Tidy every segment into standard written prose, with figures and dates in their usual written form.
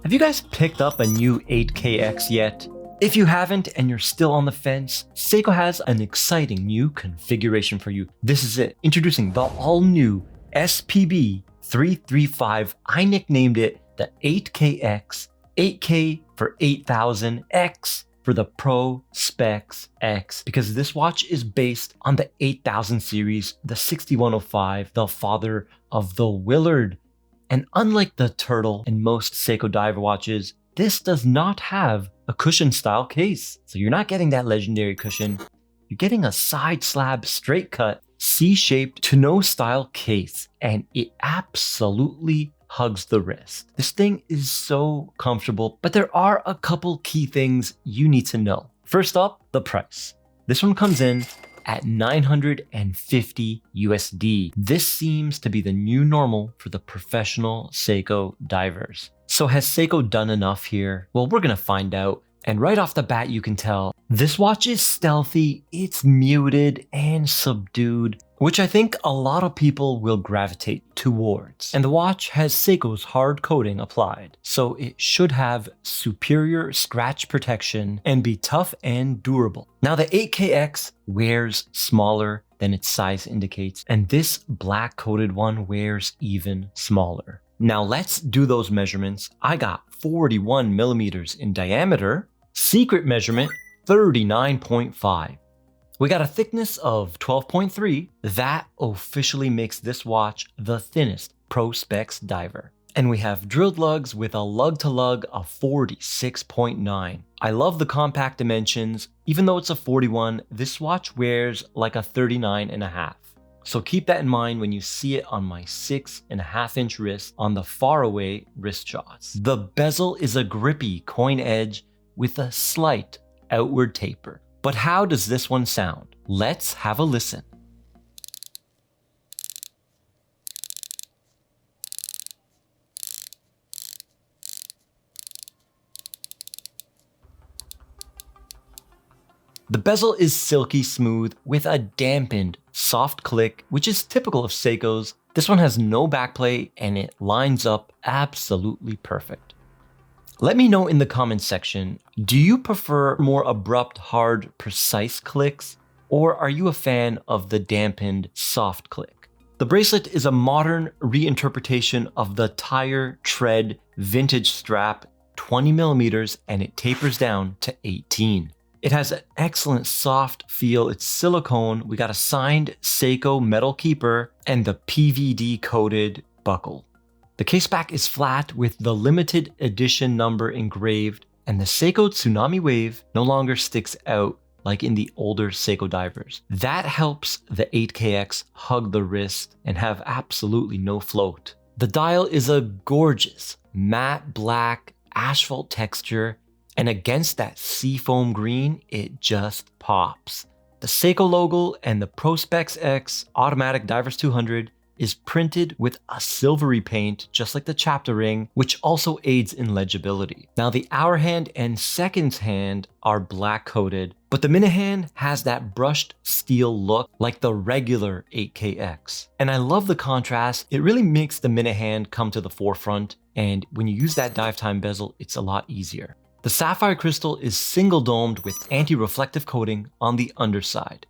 Have you guys picked up a new 8KX yet? If you haven't and you're still on the fence, Seiko has an exciting new configuration for you. This is it, introducing the all-new SPB335. I nicknamed it the 8KX, 8K for 8000, X for the Pro Specs X, because this watch is based on the 8000 series, the 6105, the father of the Willard. And unlike the Turtle and most Seiko diver watches, this does not have a cushion style case. So you're not getting that legendary cushion. You're getting a side slab straight cut C-shaped tonneau style case, and it absolutely hugs the wrist. This thing is so comfortable, but there are a couple key things you need to know. First up, the price. This one comes in at $950 USD. This seems to be the new normal for the professional Seiko divers. So has Seiko done enough here? Well, we're gonna find out. And right off the bat, you can tell this watch is stealthy, it's muted and subdued, which I think a lot of people will gravitate towards. And the watch has Seiko's hard coating applied, so it should have superior scratch protection and be tough and durable. Now the 8KX wears smaller than its size indicates, and this black coated one wears even smaller. Now let's do those measurements. I got 41 millimeters in diameter, secret measurement 39.5. We got a thickness of 12.3. That officially makes this watch the thinnest Pro Specs diver. And we have drilled lugs with a lug to lug of 46.9. I love the compact dimensions. Even though it's a 41, this watch wears like a 39.5. So keep that in mind when you see it on my 6.5-inch wrist on the faraway wrist shots. The bezel is a grippy coin edge with a slight outward taper. But how does this one sound? Let's have a listen. The bezel is silky smooth with a dampened soft click, which is typical of Seiko's. This one has no backplay and it lines up absolutely perfect. Let me know in the comments section, do you prefer more abrupt, hard, precise clicks, or are you a fan of the dampened soft click? The bracelet is a modern reinterpretation of the tire tread vintage strap, 20 millimeters, and it tapers down to 18. It has an excellent soft feel. It's silicone. We got a signed Seiko metal keeper and the PVD coated buckle. The case back is flat with the limited edition number engraved, and the Seiko Tsunami Wave no longer sticks out like in the older Seiko divers. That helps the 8KX hug the wrist and have absolutely no float. The dial is a gorgeous matte black asphalt texture, and against that seafoam green, it just pops. The Seiko logo and the Pro Specs X Automatic Divers 200 is printed with a silvery paint, just like the chapter ring, which also aids in legibility. Now the hour hand and seconds hand are black coated, but the minute hand has that brushed steel look like the regular 8KX. And I love the contrast. It really makes the minute hand come to the forefront, and when you use that dive time bezel, it's a lot easier. The sapphire crystal is single domed with anti-reflective coating on the underside.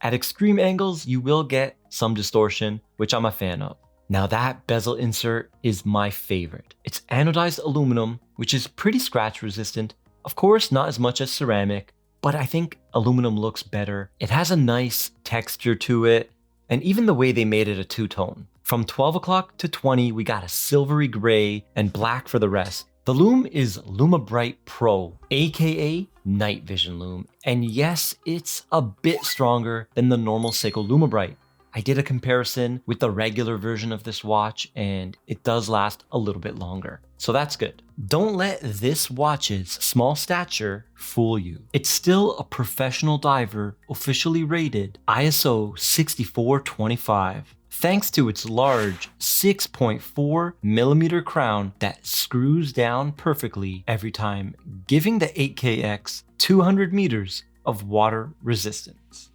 At extreme angles, you will get some distortion, which I'm a fan of. Now that bezel insert is my favorite. It's anodized aluminum, which is pretty scratch resistant. Of course, not as much as ceramic, but I think aluminum looks better. It has a nice texture to it, and even the way they made it a two-tone. From 12 o'clock to 20, we got a silvery gray and black for the rest. The lume is LumaBright Pro, aka Night Vision Lume, and yes, it's a bit stronger than the normal Seiko LumaBright. I did a comparison with the regular version of this watch, and it does last a little bit longer, so that's good. Don't let this watch's small stature fool you. It's still a professional diver, officially rated ISO 6425. Thanks to its large 6.4 millimeter crown that screws down perfectly every time, giving the 8KX 200 meters of water resistance.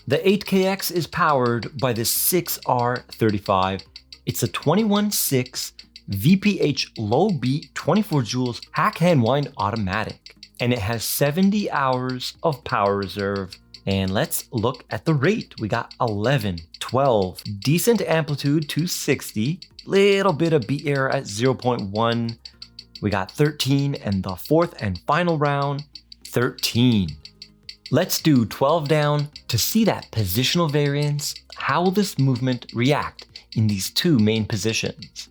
The 8KX is powered by the 6R35. It's a 21.6 VPH low beat 24 joules hack hand wind automatic. And it has 70 hours of power reserve. And let's look at the rate. We got 11, 12, decent amplitude 260, little bit of beat error at 0.1. We got 13, and the fourth and final round, 13. Let's do 12 down to see that positional variance. How will this movement react in these two main positions?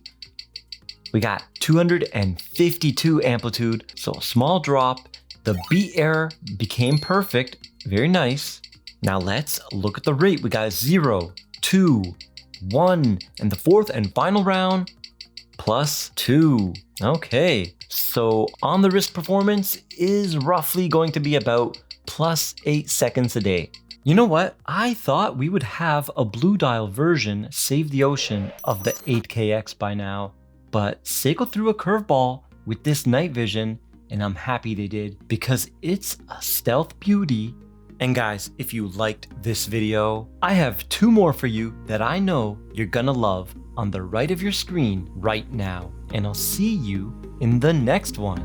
We got 252 amplitude, so a small drop. The beat error became perfect. Very nice. Now let's look at the rate. We got 0, 2, 1, and the fourth and final round, +2. Okay, so on the wrist performance is roughly going to be about +8 seconds a day. You know what? I thought we would have a blue dial version save the ocean of the 8KX by now, but Seiko threw a curveball with this night vision, and I'm happy they did because it's a stealth beauty. And guys, if you liked this video, I have 2 more for you that I know you're gonna love on the right of your screen right now. And I'll see you in the next one.